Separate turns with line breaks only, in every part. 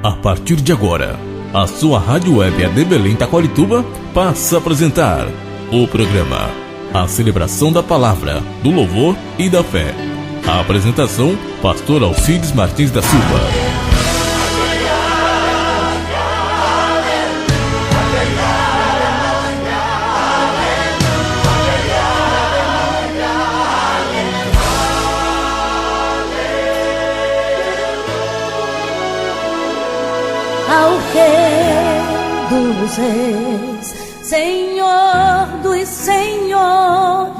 A partir de agora, a sua rádio web AD Belém Taquarituba passa a apresentar o programa A Celebração da Palavra, do Louvor e da Fé. A apresentação, Pastor Alcides Martins da Silva.
Ao Rei dos Reis, Senhor dos Senhores,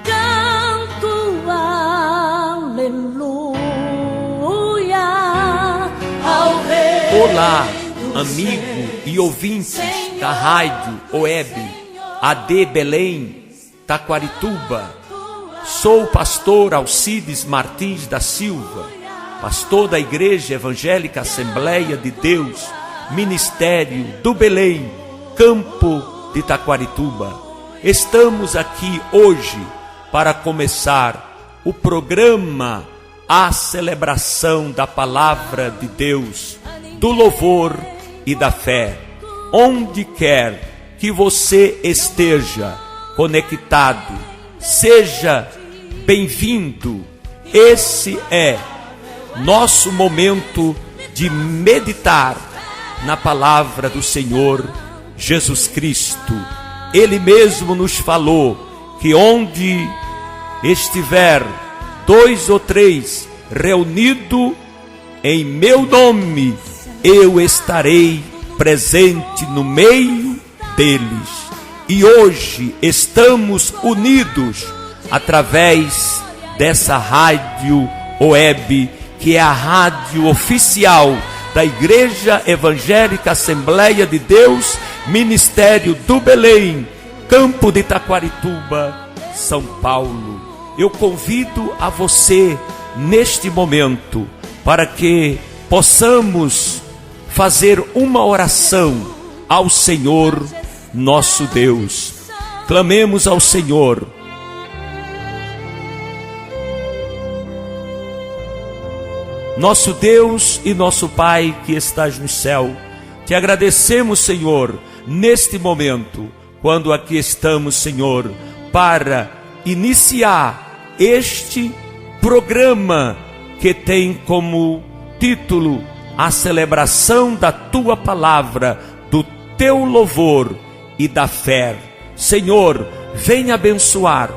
canto aleluia ao Rei.
Olá, amigo e ouvintes da rádio web AD Belém Taquarituba. Sou o pastor Alcides Martins da Silva, pastor da Igreja Evangélica Assembleia de Deus, Ministério do Belém, Campo de Taquarituba. Estamos aqui hoje para começar o programa A Celebração da Palavra de Deus, do Louvor e da Fé. Onde quer que você esteja conectado, seja bem-vindo. Esse é nosso momento de meditar na palavra do Senhor Jesus Cristo. Ele mesmo nos falou que onde estiver 2 ou 3 reunidos em meu nome, eu estarei presente no meio deles. E hoje estamos unidos através dessa rádio web, que é a rádio oficial da Igreja Evangélica Assembleia de Deus, Ministério do Belém, Campo de Taquarituba, São Paulo. Eu convido a você neste momento para que possamos fazer uma oração ao Senhor nosso Deus. Clamemos ao Senhor. Nosso Deus e nosso Pai que estás no céu, te agradecemos, Senhor, neste momento, quando aqui estamos, Senhor, para iniciar este programa que tem como título a celebração da Tua Palavra, do Teu louvor e da fé. Senhor, venha abençoar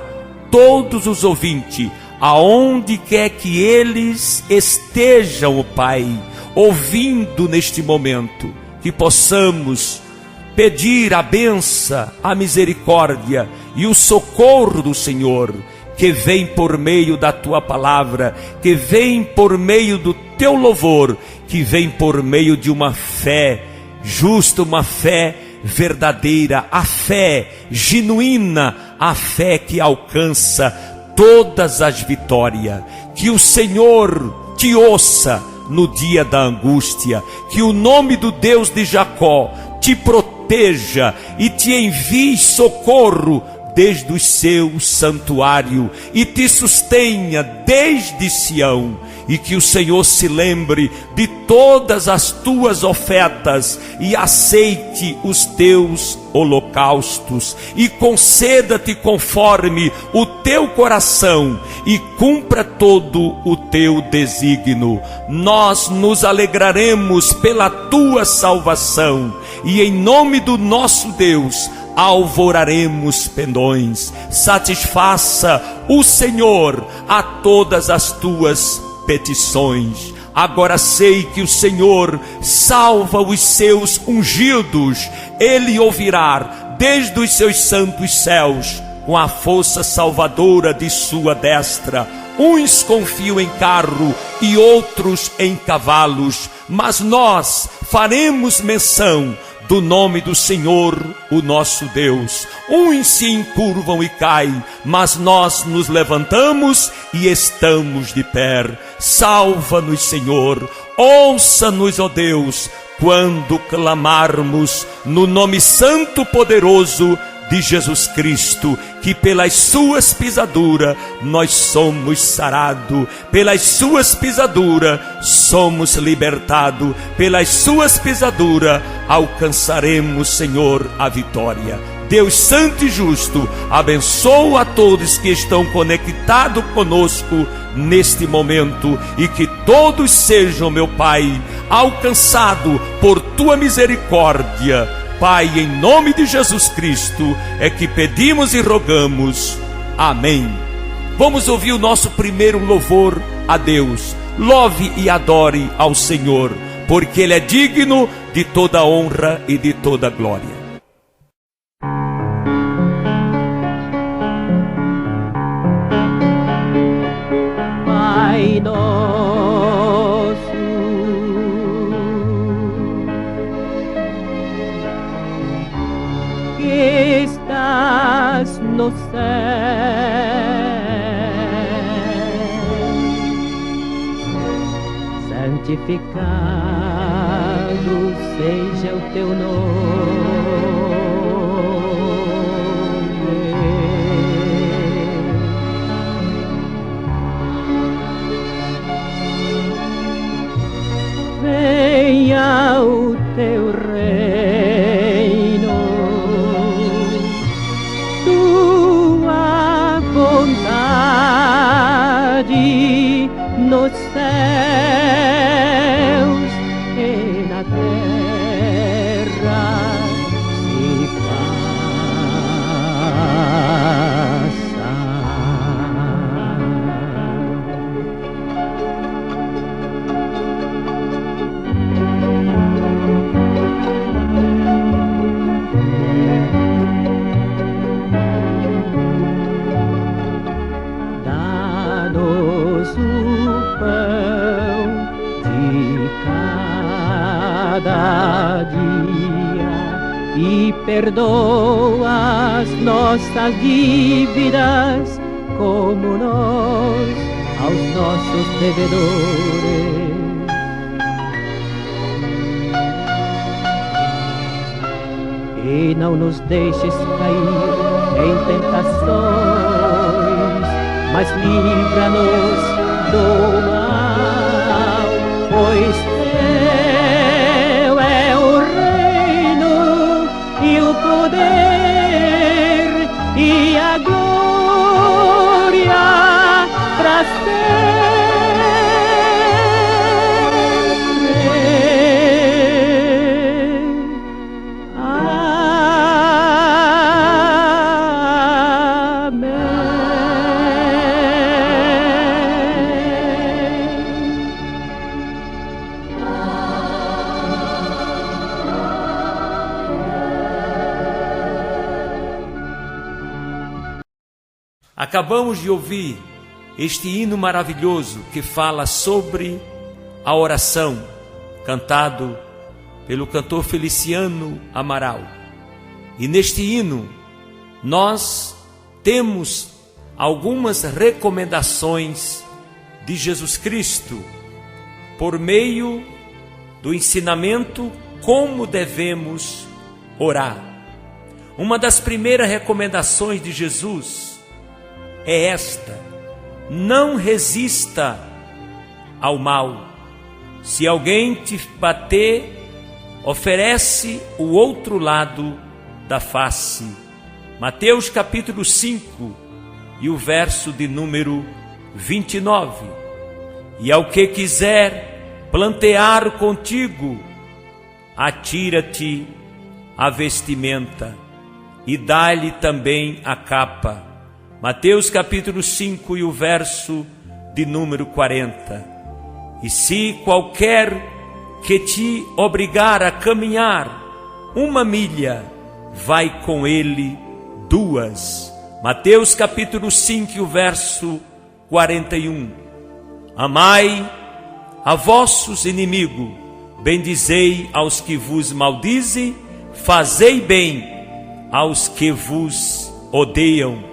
todos os ouvintes, aonde quer que eles estejam, ó Pai, ouvindo neste momento, que possamos pedir a bênção, a misericórdia e o socorro do Senhor, que vem por meio da Tua palavra, que vem por meio do Teu louvor, que vem por meio de uma fé justa, uma fé verdadeira, a fé genuína, a fé que alcança todas as vitórias. Que o Senhor te ouça no dia da angústia, que o nome do Deus de Jacó te proteja e te envie socorro desde o seu santuário e te sustenha desde Sião, e que o Senhor se lembre de todas as tuas ofertas e aceite os teus holocaustos e conceda-te conforme o teu coração e cumpra todo o teu desígnio. Nós nos alegraremos pela tua salvação e em nome do nosso Deus alvoraremos pendões. Satisfaça o Senhor a todas as tuas petições. Agora sei que o Senhor salva os seus ungidos. Ele ouvirá desde os seus santos céus com a força salvadora de sua destra. Uns confiam em carro e outros em cavalos, mas nós faremos menção do nome do Senhor, o nosso Deus. Uns se encurvam e caem, mas nós nos levantamos e estamos de pé. Salva-nos, Senhor, ouça-nos, ó Deus, quando clamarmos no nome santo poderoso de Jesus Cristo, que pelas suas pisaduras nós somos sarados, pelas suas pisaduras somos libertados, pelas suas pisaduras alcançaremos, Senhor, a vitória. Deus Santo e Justo, abençoa a todos que estão conectados conosco neste momento, e que todos sejam, meu Pai, alcançados por Tua misericórdia. Pai, em nome de Jesus Cristo, é que pedimos e rogamos. Amém. Vamos ouvir o nosso primeiro louvor a Deus. Louve e adore ao Senhor, porque Ele é digno de toda honra e de toda glória.
Pai nosso, que estás no céu, santificado seja o teu nome. Venha o teu reino, tua vontade nos céus e na terra se faça. Dá-nos o pão de cada dia e perdoa as nossas dívidas, como nós aos nossos devedores. E não nos deixes cair em tentações, mas livra-nos do mal, pois teu é o reino e o poder e a glória para sempre.
Acabamos de ouvir este hino maravilhoso que fala sobre a oração, cantado pelo cantor Feliciano Amaral. E neste hino nós temos algumas recomendações de Jesus Cristo por meio do ensinamento como devemos orar. Uma das primeiras recomendações de Jesus é esta: não resista ao mal. Se alguém te bater, oferece o outro lado da face. Mateus capítulo 5 e o verso de número 29. E ao que quiser plantear contigo, atira-te a vestimenta e dá-lhe também a capa. Mateus capítulo 5 e o verso de número 40. E se qualquer que te obrigar a caminhar 1 milha, vai com ele 2. Mateus capítulo 5 e o verso 41. Amai a vossos inimigos, bendizei aos que vos maldizem, fazei bem aos que vos odeiam,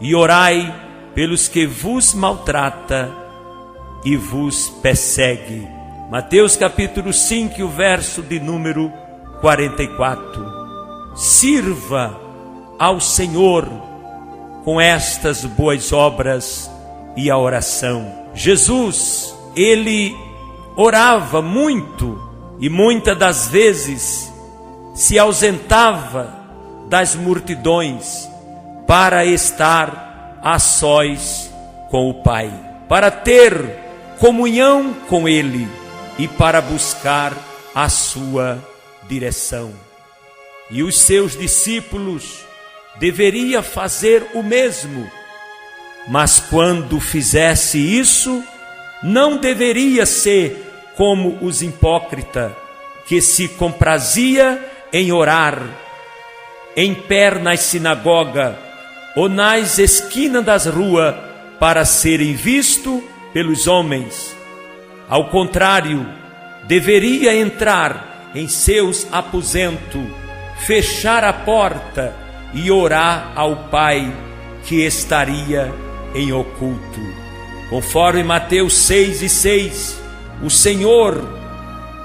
e orai pelos que vos maltrata e vos persegue. Mateus capítulo 5, o verso de número 44. Sirva ao Senhor com estas boas obras e a oração. Jesus, ele orava muito e muitas das vezes se ausentava das multidões para estar a sós com o Pai, para ter comunhão com Ele e para buscar a sua direção. E os seus discípulos deveriam fazer o mesmo, mas quando fizesse isso, não deveria ser como os hipócritas, que se comprazia em orar em pé nas sinagogas ou nas esquinas das ruas para serem vistos pelos homens. Ao contrário, deveria entrar em seus aposentos, fechar a porta e orar ao Pai que estaria em oculto. Conforme Mateus 6:6, o Senhor,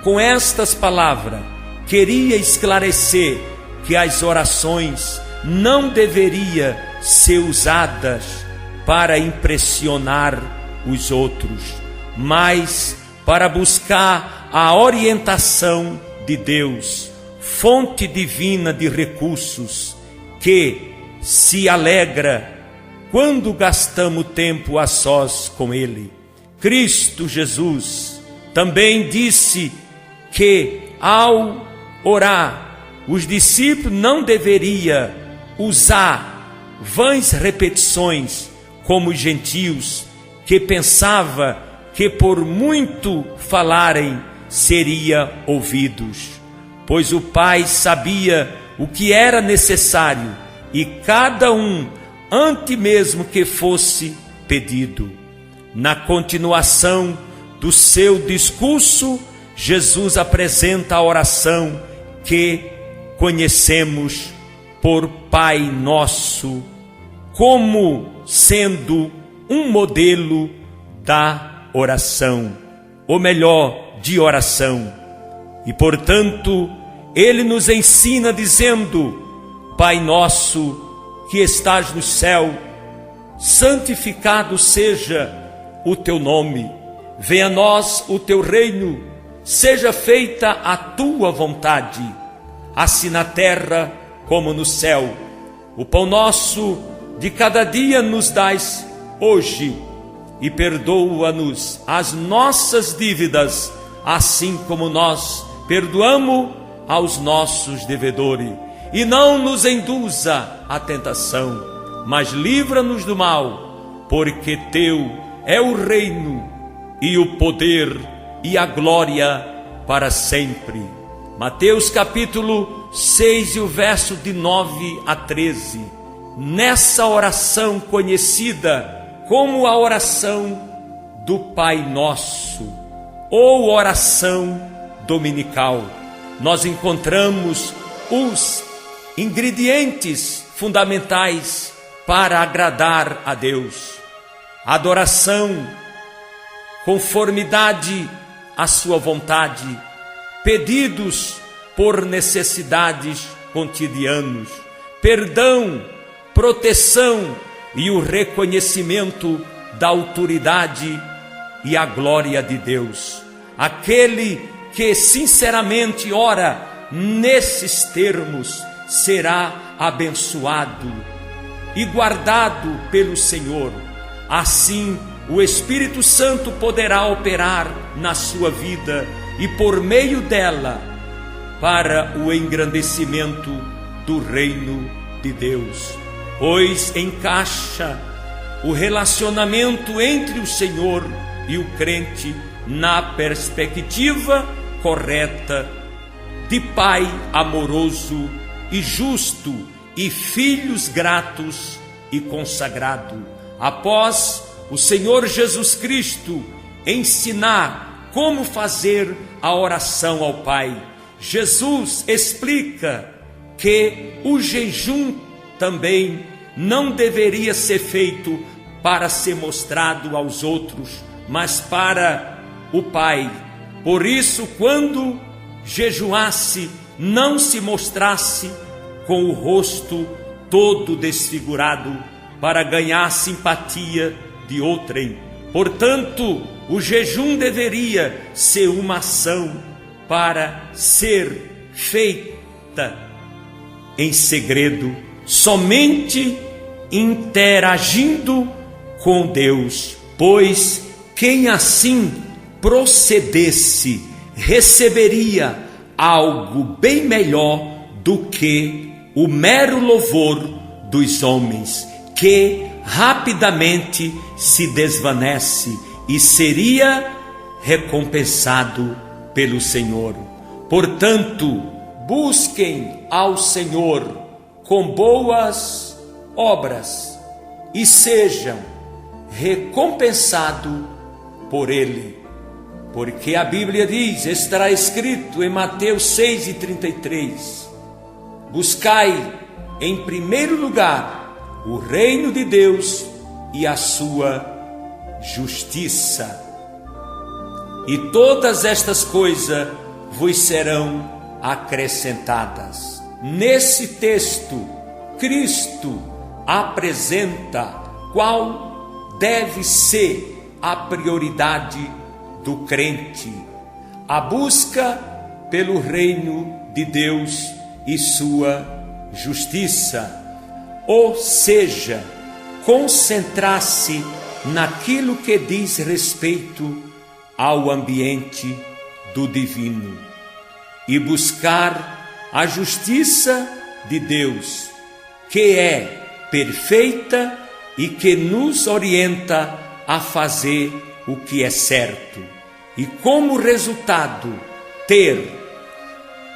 com estas palavras, queria esclarecer que as orações não deveriam ser usadas para impressionar os outros, mas para buscar a orientação de Deus, fonte divina de recursos, que se alegra quando gastamos tempo a sós com Ele. Cristo Jesus também disse que ao orar, os discípulos não deveriam usar vãs repetições como os gentios, que pensavam que por muito falarem seriam ouvidos, pois o Pai sabia o que era necessário e cada um antes mesmo que fosse pedido. Na continuação do seu discurso, Jesus apresenta a oração que conhecemos por Pai Nosso, como sendo um modelo da oração, ou melhor, de oração. E portanto, ele nos ensina dizendo: Pai Nosso que estás no céu, santificado seja o teu nome, venha a nós o teu reino, seja feita a tua vontade, assim na terra como no céu. O pão nosso de cada dia nos dás hoje, e perdoa-nos as nossas dívidas, assim como nós perdoamos aos nossos devedores. E não nos induza à tentação, mas livra-nos do mal, porque teu é o reino, e o poder, e a glória para sempre. Mateus capítulo 6 e o verso de 9 a 13. Nessa oração conhecida como a oração do Pai Nosso, ou oração dominical, nós encontramos os ingredientes fundamentais para agradar a Deus: adoração, conformidade à sua vontade, pedidos por necessidades cotidianas, perdão, proteção e o reconhecimento da autoridade e a glória de Deus. Aquele que sinceramente ora nesses termos será abençoado e guardado pelo Senhor. Assim, o Espírito Santo poderá operar na sua vida e por meio dela para o engrandecimento do reino de Deus, pois encaixa o relacionamento entre o Senhor e o crente na perspectiva correta de Pai amoroso e justo e filhos gratos e consagrados. Após o Senhor Jesus Cristo ensinar como fazer a oração ao Pai, Jesus explica que o jejum também não deveria ser feito para ser mostrado aos outros, mas para o Pai. Por isso, quando jejuasse, não se mostrasse com o rosto todo desfigurado, para ganhar simpatia de outrem. Portanto, o jejum deveria ser uma ação para ser feita em segredo, somente interagindo com Deus, pois quem assim procedesse receberia algo bem melhor do que o mero louvor dos homens, que rapidamente se desvanece e seria recompensado pelo Senhor. Portanto, busquem ao Senhor com boas obras e sejam recompensados por Ele. Porque a Bíblia diz, estará escrito em Mateus 6:33, buscai em primeiro lugar o reino de Deus e a sua justiça, e todas estas coisas vos serão acrescentadas. Nesse texto, Cristo apresenta qual deve ser a prioridade do crente: a busca pelo reino de Deus e sua justiça, ou seja, concentrar-se naquilo que diz respeito ao ambiente do divino e buscar a justiça de Deus, que é perfeita e que nos orienta a fazer o que é certo, e como resultado ter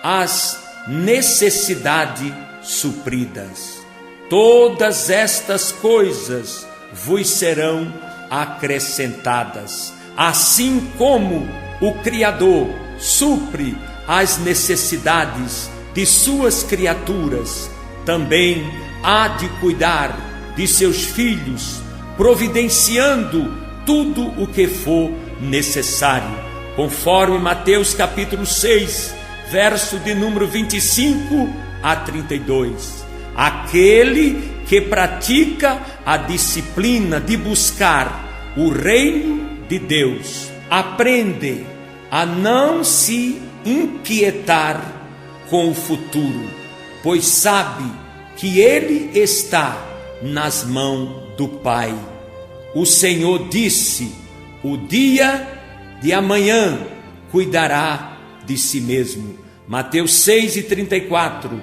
as necessidades supridas. Todas estas coisas vos serão acrescentadas, assim como o Criador supre as necessidades de suas criaturas, também há de cuidar de seus filhos, providenciando tudo o que for necessário, conforme Mateus capítulo 6, verso de número 25 a 32. Aquele que pratica a disciplina de buscar o reino de Deus aprende a não se inquietar com o futuro, pois sabe que ele está nas mãos do Pai. O Senhor disse: o dia de amanhã cuidará de si mesmo. Mateus 6:34.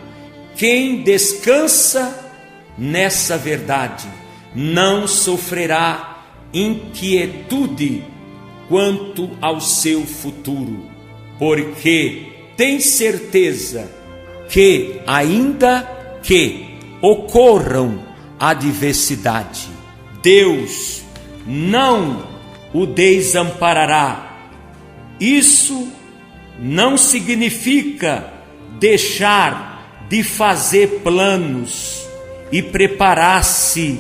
Quem descansa nessa verdade não sofrerá inquietude quanto ao seu futuro, porque tem certeza que, ainda que ocorram adversidade, Deus não o desamparará. Isso não significa deixar de fazer planos e preparar-se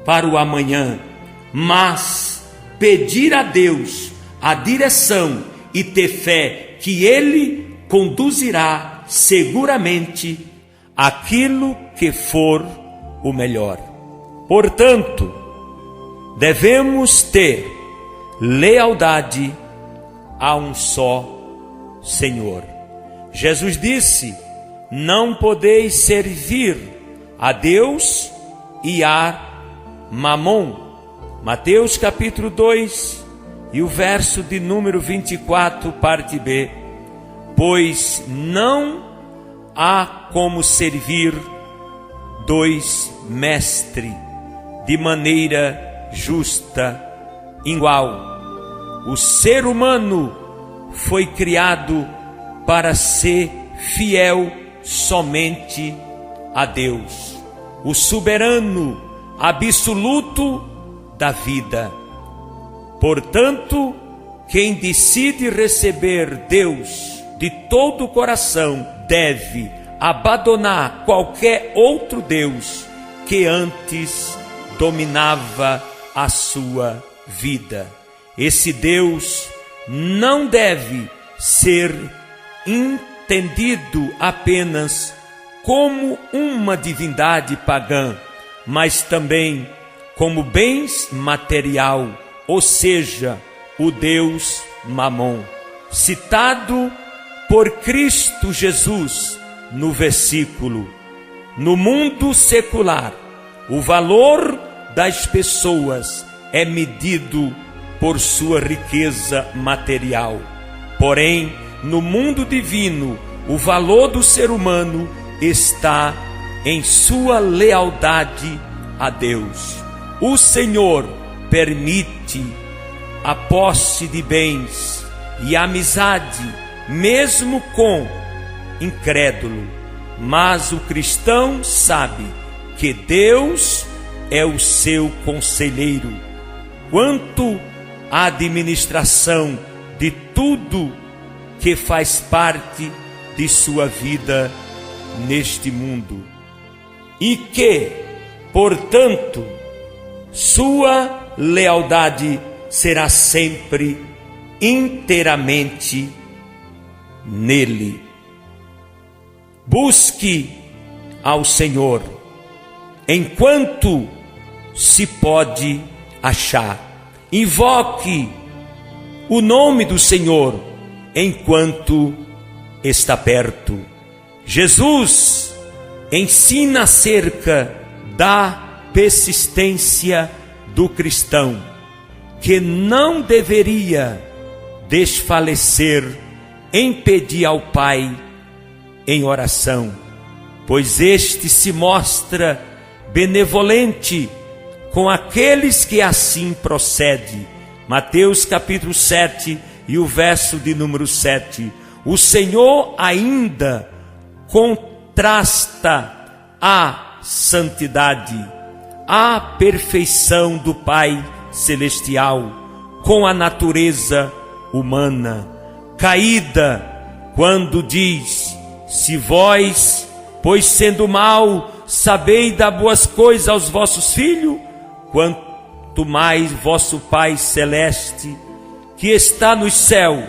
para o amanhã, mas pedir a Deus a direção e ter fé que Ele conduzirá seguramente aquilo que for o melhor. Portanto, devemos ter lealdade a um só Senhor. Jesus disse: não podeis servir a Deus e a Mamon. Mateus capítulo 2 e o verso de número 24, parte B. Pois não há como servir dois mestres de maneira justa, igual. O ser humano foi criado para ser fiel somente a Deus, o soberano absoluto da vida. Portanto, quem decide receber Deus de todo o coração deve abandonar qualquer outro Deus que antes dominava a sua vida. Esse Deus não deve ser entendido apenas como uma divindade pagã, mas também como bens material, ou seja, o Deus Mamon, citado por Cristo Jesus no versículo: no mundo secular, o valor das pessoas é medido por sua riqueza material. Porém, no mundo divino, o valor do ser humano está em sua lealdade a Deus. O Senhor permite a posse de bens e a amizade, mesmo com incrédulo, mas o cristão sabe que Deus é o seu conselheiro quanto à administração de tudo que faz parte de sua vida neste mundo, e que, portanto, sua lealdade será sempre inteiramente nele. Busque ao Senhor enquanto se pode achar. Invoque o nome do Senhor enquanto está perto. Jesus ensina acerca da persistência do cristão, que não deveria desfalecer em pedir ao Pai em oração, pois este se mostra benevolente com aqueles que assim procedem. Mateus capítulo 7 e o verso de número 7. O Senhor ainda contrasta a santidade, a perfeição do Pai Celestial com a natureza humana caída, quando diz: se vós, pois sendo mau, sabeis dar boas coisas aos vossos filhos, quanto mais vosso Pai Celeste, que está no céu,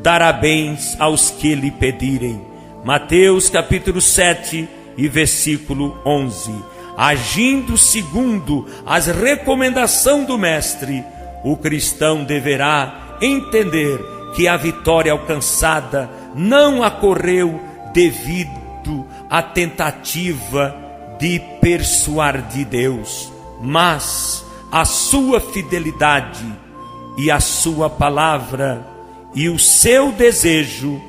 dará bens aos que lhe pedirem. Mateus capítulo 7 e versículo 11. Agindo segundo as recomendações do Mestre, o cristão deverá entender que a vitória alcançada não ocorreu devido à tentativa de persuadir Deus, mas a sua fidelidade e a sua palavra e o seu desejo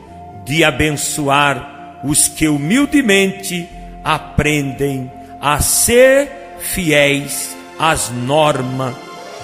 de abençoar os que humildemente aprendem a ser fiéis às normas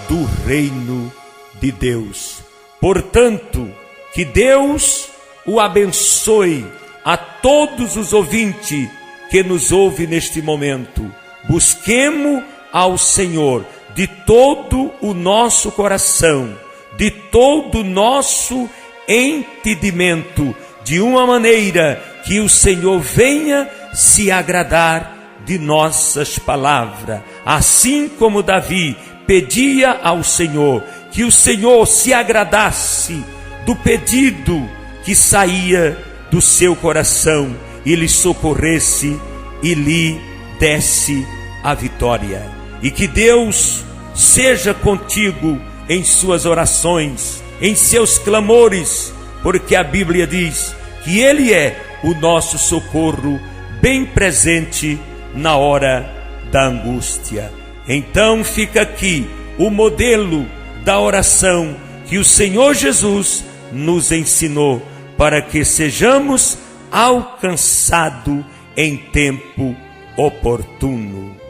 do reino de Deus. Portanto, que Deus o abençoe a todos os ouvintes que nos ouvem neste momento. Busquemos ao Senhor de todo o nosso coração, de todo o nosso entendimento, de uma maneira que o Senhor venha se agradar de nossas palavras, assim como Davi pedia ao Senhor, que o Senhor se agradasse do pedido que saía do seu coração e lhe socorresse e lhe desse a vitória. E que Deus seja contigo em suas orações, em seus clamores, porque a Bíblia diz que Ele é o nosso socorro bem presente na hora da angústia. Então fica aqui o modelo da oração que o Senhor Jesus nos ensinou, para que sejamos alcançados em tempo oportuno.